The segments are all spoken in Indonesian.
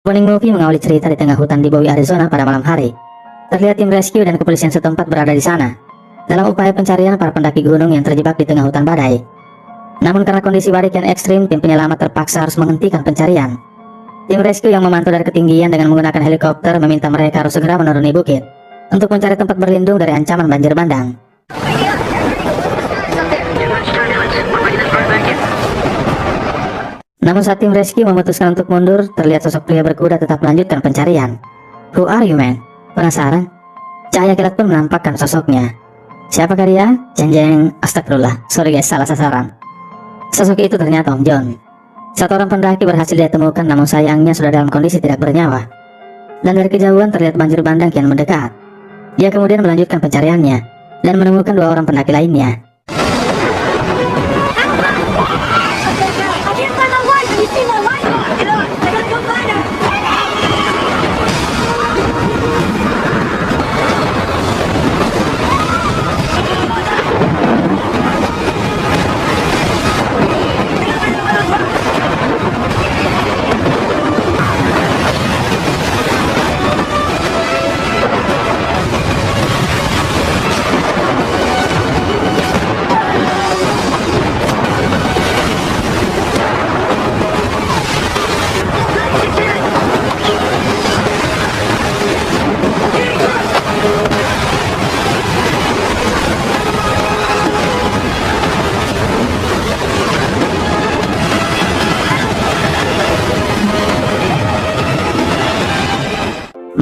Opening movie mengawali cerita di tengah hutan di Bowie, Arizona pada malam hari. Terlihat tim rescue dan kepolisian setempat berada di sana dalam upaya pencarian para pendaki gunung yang terjebak di tengah hutan badai. Namun karena kondisi badai yang ekstrim, tim penyelamat terpaksa harus menghentikan pencarian. Tim rescue yang memantau dari ketinggian dengan menggunakan helikopter meminta mereka harus segera menuruni bukit untuk mencari tempat berlindung dari ancaman banjir bandang. Namun saat tim rescue memutuskan untuk mundur, terlihat sosok pria berkuda tetap melanjutkan pencarian. "Who are you, man?" Penasaran? Cahaya kilat pun menampakkan sosoknya. "Siapakah dia?" Jeng-jeng, astagfirullah, sorry guys, salah sasaran. Sosok itu ternyata Om John. Satu orang pendaki berhasil ditemukan, namun sayangnya sudah dalam kondisi tidak bernyawa. Dan dari kejauhan terlihat banjir bandang kian mendekat. Dia kemudian melanjutkan pencariannya dan menemukan dua orang pendaki lainnya.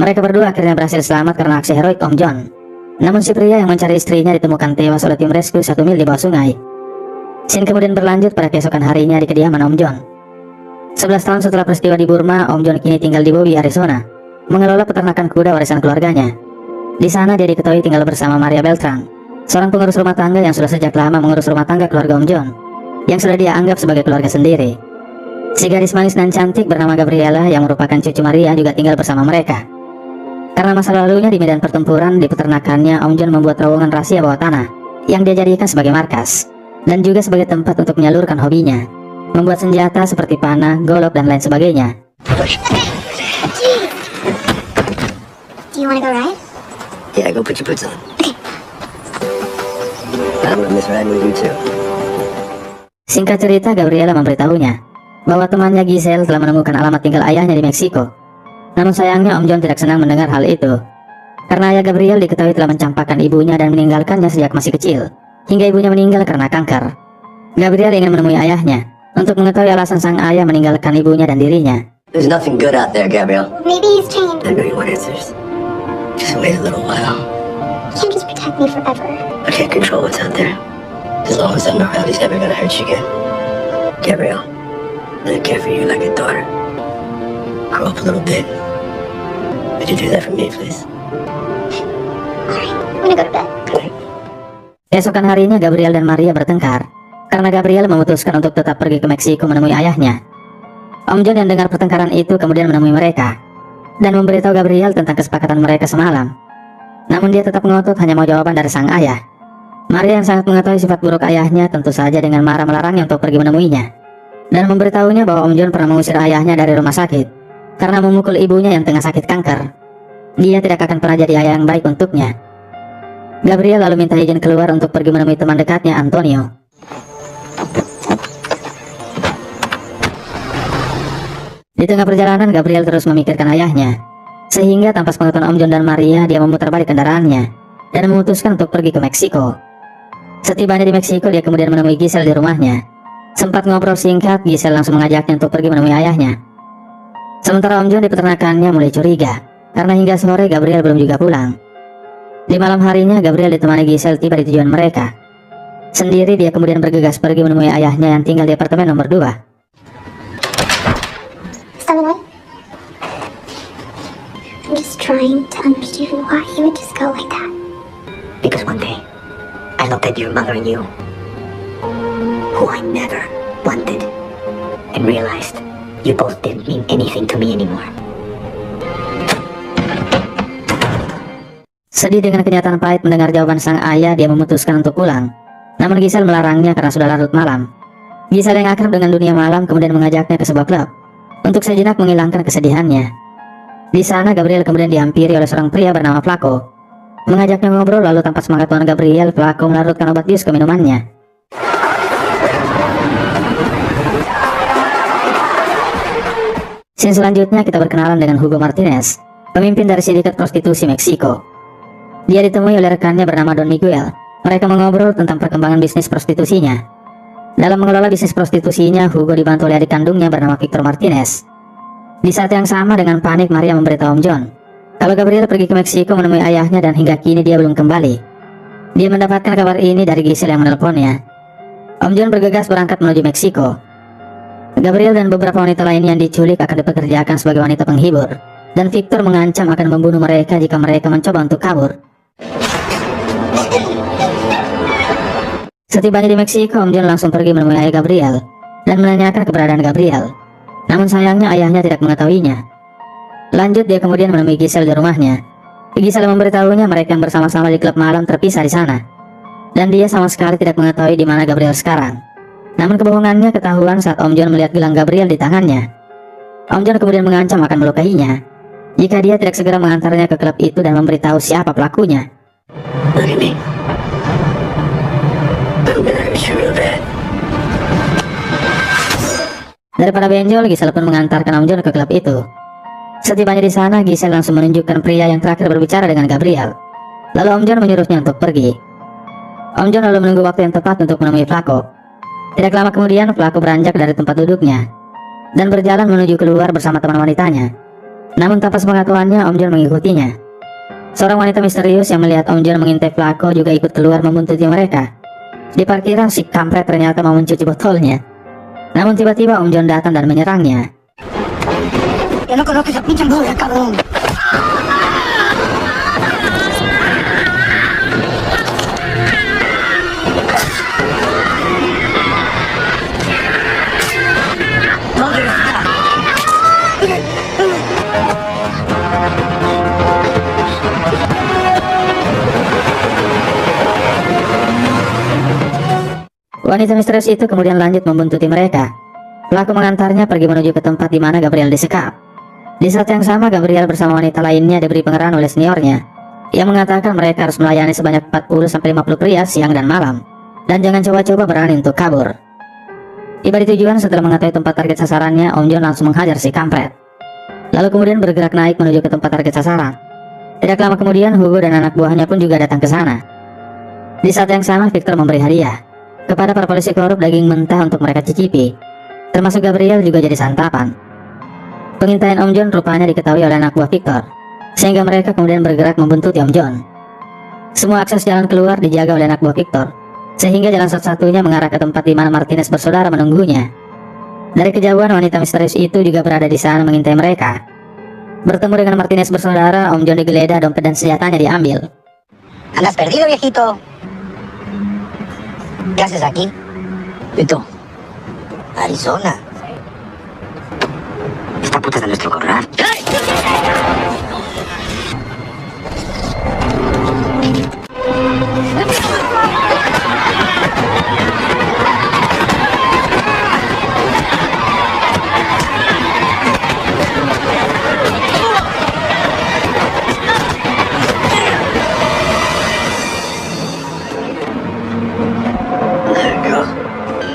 Mereka berdua akhirnya berhasil selamat karena aksi heroik Om John. Namun si pria yang mencari istrinya ditemukan tewas oleh tim rescue 1 mil di bawah sungai. Scene kemudian berlanjut pada keesokan harinya di kediaman Om John. 11 tahun setelah peristiwa di Burma, Om John kini tinggal di Bowie, Arizona, mengelola peternakan kuda warisan keluarganya. Di sana dia diketahui tinggal bersama Maria Beltran, seorang pengurus rumah tangga yang sudah sejak lama mengurus rumah tangga keluarga Om John, yang sudah dia anggap sebagai keluarga sendiri. Si gadis manis dan cantik bernama Gabriela yang merupakan cucu Maria juga tinggal bersama mereka. Karena masa lalunya di medan pertempuran di peternakannya, Om John membuat terowongan rahasia bawah tanah yang dia jadikan sebagai markas dan juga sebagai tempat untuk menyalurkan hobinya, membuat senjata seperti panah, golok, dan lain sebagainya. Do you want to go ride? Yeah, go put your boots on. Okay. I'm gonna miss riding with you too. Singkat cerita, Gabriela memberitahunya bahwa temannya Giselle telah menemukan alamat tinggal ayahnya di Meksiko. Namun sayangnya Om John tidak senang mendengar hal itu, karena ayah Gabriel diketahui telah mencampakkan ibunya dan meninggalkannya sejak masih kecil, hingga ibunya meninggal karena kanker. Gabriel ingin menemui ayahnya untuk mengetahui alasan sang ayah meninggalkan ibunya dan dirinya. There's nothing good out there, Gabriel. Maybe he's changed. I know you want answers. Just wait a little while. You can't just protect me forever. I can't control what's out there. As long as I'm around, he's never gonna hurt you again. Gabriel, I care for you like a daughter. Grow up a little bit. Would you do that for me, please? Alright, I'm gonna go to bed. Keesokan harinya Gabriel dan Maria bertengkar karena Gabriel memutuskan untuk tetap pergi ke Meksiko menemui ayahnya. Om John yang dengar pertengkaran itu kemudian menemui mereka dan memberitahu Gabriel tentang kesepakatan mereka semalam. Namun dia tetap ngotot hanya mau jawaban dari sang ayah. Maria yang sangat mengetahui sifat buruk ayahnya tentu saja dengan marah melarangnya untuk pergi menemuinya dan memberitahunya bahwa Om John pernah mengusir ayahnya dari rumah sakit karena memukul ibunya yang tengah sakit kanker. Dia tidak akan pernah jadi ayah yang baik untuknya. Gabriel lalu minta izin keluar untuk pergi menemui teman dekatnya, Antonio. Di tengah perjalanan, Gabriel terus memikirkan ayahnya, sehingga tanpa sepengetahuan Om John dan Maria, dia memutar balik kendaraannya dan memutuskan untuk pergi ke Meksiko. Setibanya di Meksiko, dia kemudian menemui Giselle di rumahnya. Sempat ngobrol singkat, Giselle langsung mengajaknya untuk pergi menemui ayahnya. Sementara Om John di peternakannya mulai curiga karena hingga sore Gabriel belum juga pulang. Di malam harinya, Gabriel ditemani Giselle tiba di tujuan mereka. Sendiri dia kemudian bergegas pergi menemui ayahnya yang tinggal di apartemen nomor 2. Stella, I'm just trying to understand why you would just go like that. Because one day, I looked at your mother and you, who I never wanted, and realized you both didn't mean anything to me anymore. Sedih dengan kenyataan pahit mendengar jawaban sang ayah, dia memutuskan untuk pulang. Namun Giselle melarangnya karena sudah larut malam. Giselle yang akrab dengan dunia malam kemudian mengajaknya ke sebuah klub untuk sejenak menghilangkan kesedihannya. Di sana Gabriel kemudian dihampiri oleh seorang pria bernama Flaco. Mengajaknya ngobrol, lalu tanpa semangat Tuan Gabriel, Flaco melarutkan obat bius ke minumannya. Scene selanjutnya kita berkenalan dengan Hugo Martinez, pemimpin dari sindikat prostitusi Meksiko. Dia ditemui oleh rekannya bernama Don Miguel. Mereka mengobrol tentang perkembangan bisnis prostitusinya. Dalam mengelola bisnis prostitusinya, Hugo dibantu oleh adik kandungnya bernama Victor Martinez. Di saat yang sama dengan panik, Maria memberitahu Om John kalau Gabriel pergi ke Meksiko menemui ayahnya dan hingga kini dia belum kembali. Dia mendapatkan kabar ini dari Giselle yang menelponnya. Om John bergegas berangkat menuju Meksiko. Gabriel dan beberapa wanita lainnya yang diculik akan dipekerjakan sebagai wanita penghibur, dan Victor mengancam akan membunuh mereka jika mereka mencoba untuk kabur. Setibanya di Meksiko, Om John langsung pergi menemui ayah Gabriel dan menanyakan keberadaan Gabriel. Namun sayangnya ayahnya tidak mengetahuinya. Lanjut, dia kemudian menemui Giselle di rumahnya. Giselle memberitahunya mereka yang bersama-sama di klub malam terpisah di sana, dan dia sama sekali tidak mengetahui di mana Gabriel sekarang. Namun kebohongannya ketahuan saat Om John melihat gelang Gabriel di tangannya. Om John kemudian mengancam akan melukainya jika dia tidak segera mengantarnya ke klub itu dan memberitahu siapa pelakunya. Look at me. I'm gonna hurt you real bad. Daripada benjol, Giselle pun mengantarkan Om John ke klub itu. Setibanya di sana, Giselle langsung menunjukkan pria yang terakhir berbicara dengan Gabriel. Lalu Om John menyuruhnya untuk pergi. Om John lalu menunggu waktu yang tepat untuk menemui Flaco. Tidak lama kemudian, Flaco beranjak dari tempat duduknya dan berjalan menuju keluar bersama teman wanitanya. Namun tanpa sepengetahuannya, Om John mengikutinya. Seorang wanita misterius yang melihat Om John mengintai Flaco juga ikut keluar membuntuti mereka. Di parkiran, si kampret ternyata mau mencuci botolnya. Namun tiba-tiba Om John datang dan menyerangnya. Ya no conozco esa pinche bola, cabrón. Wanita misterius itu kemudian lanjut membuntuti mereka. Pelaku mengantarnya pergi menuju ke tempat di mana Gabriel disekap. Di saat yang sama, Gabriel bersama wanita lainnya diberi pengerahan oleh seniornya, yang mengatakan mereka harus melayani sebanyak 40-50 pria siang dan malam, dan jangan coba-coba berani untuk kabur. Tiba di tujuan, setelah mengetahui tempat target sasarannya, Om John langsung menghajar si kampret. Lalu kemudian bergerak naik menuju ke tempat target sasaran. Tidak lama kemudian, Hugo dan anak buahnya pun juga datang ke sana. Di saat yang sama, Victor memberi hadiah kepada para polisi korup daging mentah untuk mereka cicipi, termasuk Gabriel juga jadi santapan. Pengintaian Om John rupanya diketahui oleh anak buah Victor, sehingga mereka kemudian bergerak membuntuti Om John. Semua akses jalan keluar dijaga oleh anak buah Victor, sehingga jalan satu-satunya mengarah ke tempat di mana Martinez bersaudara menunggunya. Dari kejauhan, wanita misterius itu juga berada di sana mengintai mereka. Bertemu dengan Martinez bersaudara, Om John digeledah, dompet dan senjatanya diambil. ¿Andas perdido, viejito? ¿Qué haces aquí? Vito, Arizona. esta puta es de nuestro corral.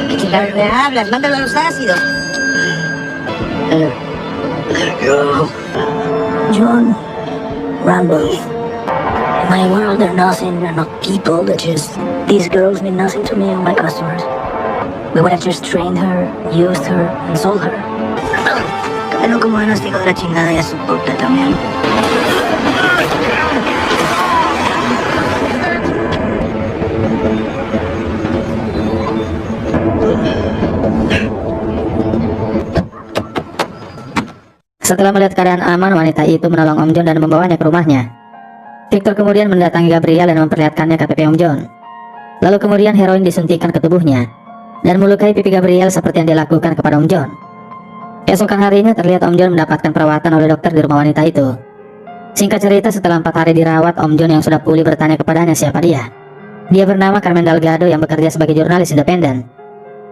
¿Qué chingados me hablas? Mándalo a los ácidos. Let it go. John, Rambo. In my world, they're nothing. They're not people. They're just... These girls mean nothing to me or my customers. We would have just trained her, used her, and sold her. Pero como nos dijo de la chingada y a su puta también. Setelah melihat keadaan aman, wanita itu menolong Om John dan membawanya ke rumahnya. Victor kemudian mendatangi Gabriel dan memperlihatkannya KTP Om John. Lalu kemudian heroin disuntikan ke tubuhnya dan melukai pipi Gabriel seperti yang dilakukan kepada Om John. Keesokan harinya terlihat Om John mendapatkan perawatan oleh dokter di rumah wanita itu. Singkat cerita, setelah 4 hari dirawat, Om John yang sudah pulih bertanya kepadanya siapa dia. Dia bernama Carmen Delgado yang bekerja sebagai jurnalis independen.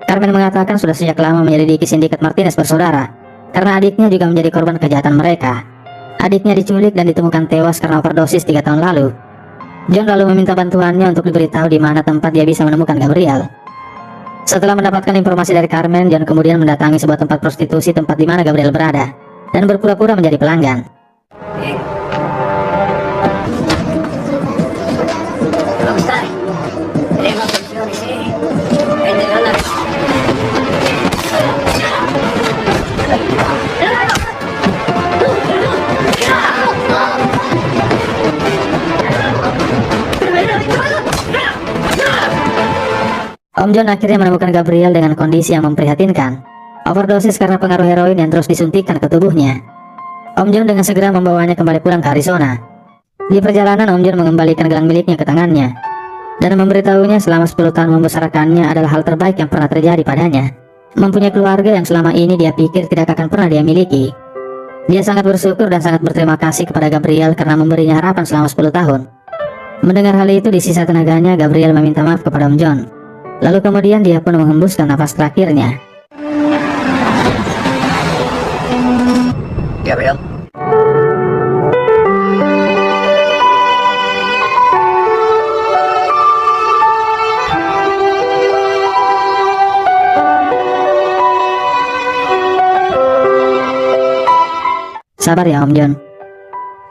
Carmen mengatakan sudah sejak lama menyelidiki sindikat Martinez bersaudara karena adiknya juga menjadi korban kejahatan mereka. Adiknya diculik dan ditemukan tewas karena overdosis 3 tahun lalu. John lalu meminta bantuannya untuk diberitahu di mana tempat dia bisa menemukan Gabriel. Setelah mendapatkan informasi dari Carmen, John kemudian mendatangi sebuah tempat prostitusi tempat di mana Gabriel berada dan berpura-pura menjadi pelanggan. ¿Cómo estás? Tenemos opciones, $20. Om John akhirnya menemukan Gabriel dengan kondisi yang memprihatinkan. Overdosis karena pengaruh heroin yang terus disuntikkan ke tubuhnya. Om John dengan segera membawanya kembali pulang ke Arizona. Di perjalanan, Om John mengembalikan gelang miliknya ke tangannya dan memberitahunya selama 10 tahun membesarkannya adalah hal terbaik yang pernah terjadi padanya. Mempunyai keluarga yang selama ini dia pikir tidak akan pernah dia miliki. Dia sangat bersyukur dan sangat berterima kasih kepada Gabriel karena memberinya harapan selama 10 tahun. Mendengar hal itu, di sisa tenaganya Gabriel meminta maaf kepada Om John. Lalu kemudian dia pun menghembuskan nafas terakhirnya. Gabriel? Sabar ya Om John.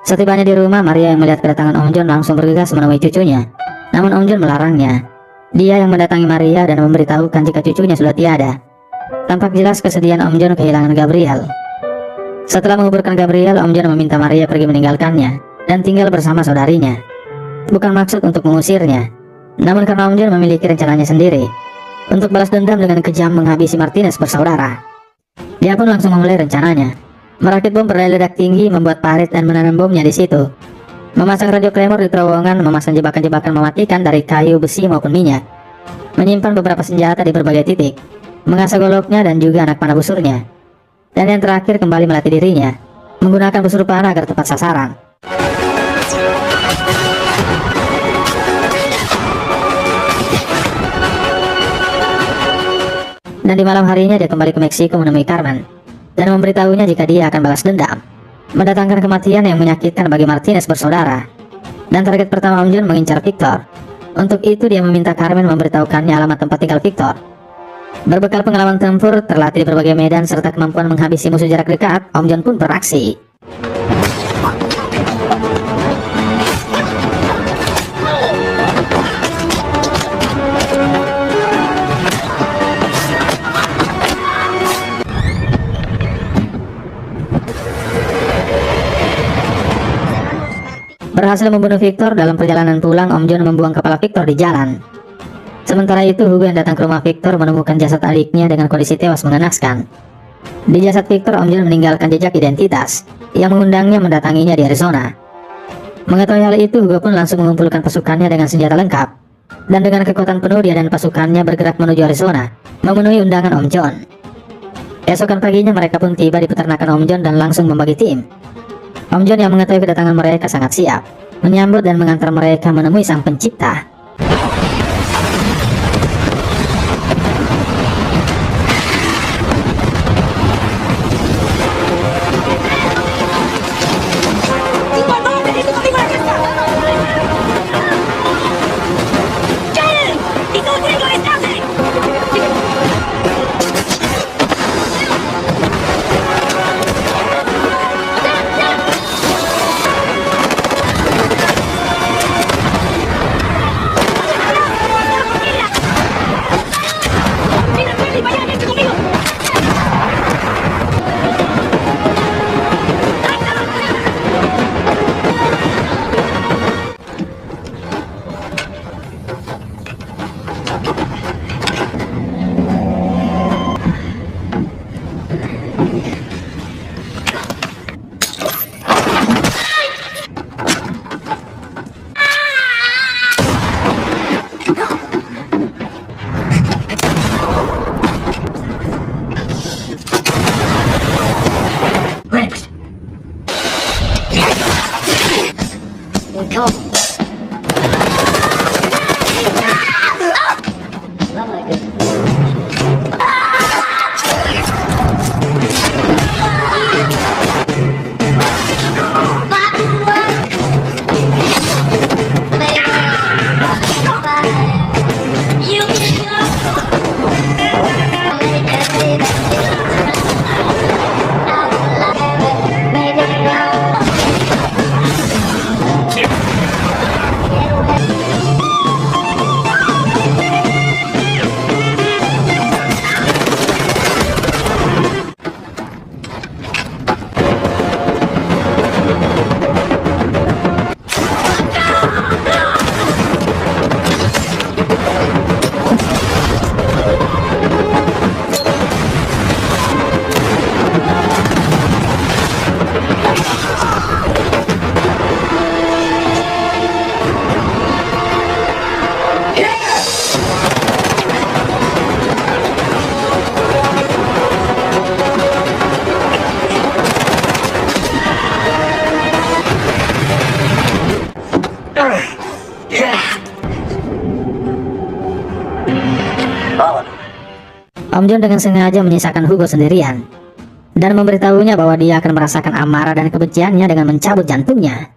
Setibanya di rumah, Maria yang melihat kedatangan Om John langsung bergegas menemui cucunya. Namun Om John melarangnya. Dia yang mendatangi Maria dan memberitahukan jika cucunya sudah tiada. Tampak jelas kesedihan Om John kehilangan Gabriel. Setelah menguburkan Gabriel, Om John meminta Maria pergi meninggalkannya dan tinggal bersama saudarinya. Bukan maksud untuk mengusirnya, namun karena Om John memiliki rencananya sendiri untuk balas dendam dengan kejam menghabisi Martinez bersaudara. Dia pun langsung memulai rencananya. Merakit bom berdaya ledak tinggi, membuat parit dan menanam bomnya di situ. Memasang radio Claymore di terowongan, memasang jebakan-jebakan mematikan dari kayu, besi maupun minyak. Menyimpan beberapa senjata di berbagai titik, mengasah goloknya dan juga anak panah busurnya. Dan yang terakhir kembali melatih dirinya, menggunakan busur panah agar tepat sasaran. Dan di malam harinya dia kembali ke Meksiko menemui Carmen dan memberitahunya jika dia akan balas dendam, mendatangkan kematian yang menyakitkan bagi Martinez bersaudara. Dan target pertama Om John mengincar Victor. Untuk itu dia meminta Carmen memberitahukannya alamat tempat tinggal Victor. Berbekal pengalaman tempur, terlatih di berbagai medan, serta kemampuan menghabisi musuh jarak dekat, Om John pun beraksi. Berhasil membunuh Victor. Dalam perjalanan pulang, Om John membuang kepala Victor di jalan. Sementara itu, Hugo yang datang ke rumah Victor menemukan jasad adiknya dengan kondisi tewas mengenaskan. Di jasad Victor, Om John meninggalkan jejak identitas yang mengundangnya mendatanginya di Arizona. Mengetahui hal itu, Hugo pun langsung mengumpulkan pasukannya dengan senjata lengkap. Dan dengan kekuatan penuh, dia dan pasukannya bergerak menuju Arizona, memenuhi undangan Om John. Esokan paginya mereka pun tiba di peternakan Om John dan langsung membagi tim. Om John yang mengetahui kedatangan mereka sangat siap menyambut dan mengantar mereka menemui sang pencipta. Om John dengan sengaja menyisakan Hugo sendirian dan memberitahunya bahwa dia akan merasakan amarah dan kebenciannya dengan mencabut jantungnya.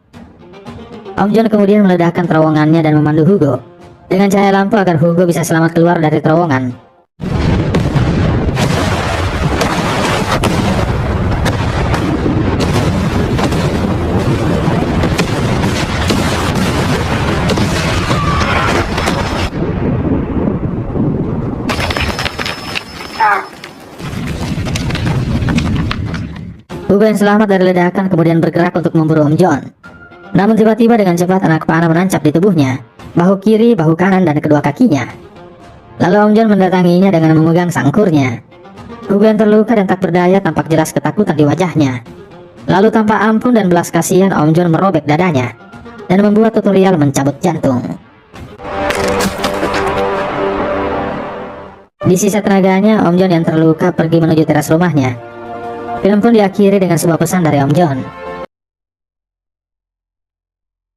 Om John kemudian meledakkan terowongannya dan memandu Hugo dengan cahaya lampu agar Hugo bisa selamat keluar dari terowongan. Hugo yang selamat dari ledakan kemudian bergerak untuk memburu Om John. Namun tiba-tiba dengan cepat anak panah menancap di tubuhnya, bahu kiri, bahu kanan, dan kedua kakinya. Lalu Om John mendatanginya dengan memegang sangkurnya. Hugo yang terluka dan tak berdaya tampak jelas ketakutan di wajahnya. Lalu tanpa ampun dan belas kasihan Om John merobek dadanya dan membuat tutorial mencabut jantung. Di sisa tenaganya, Om John yang terluka pergi menuju teras rumahnya. Film pun diakhiri dengan sebuah pesan dari Om John.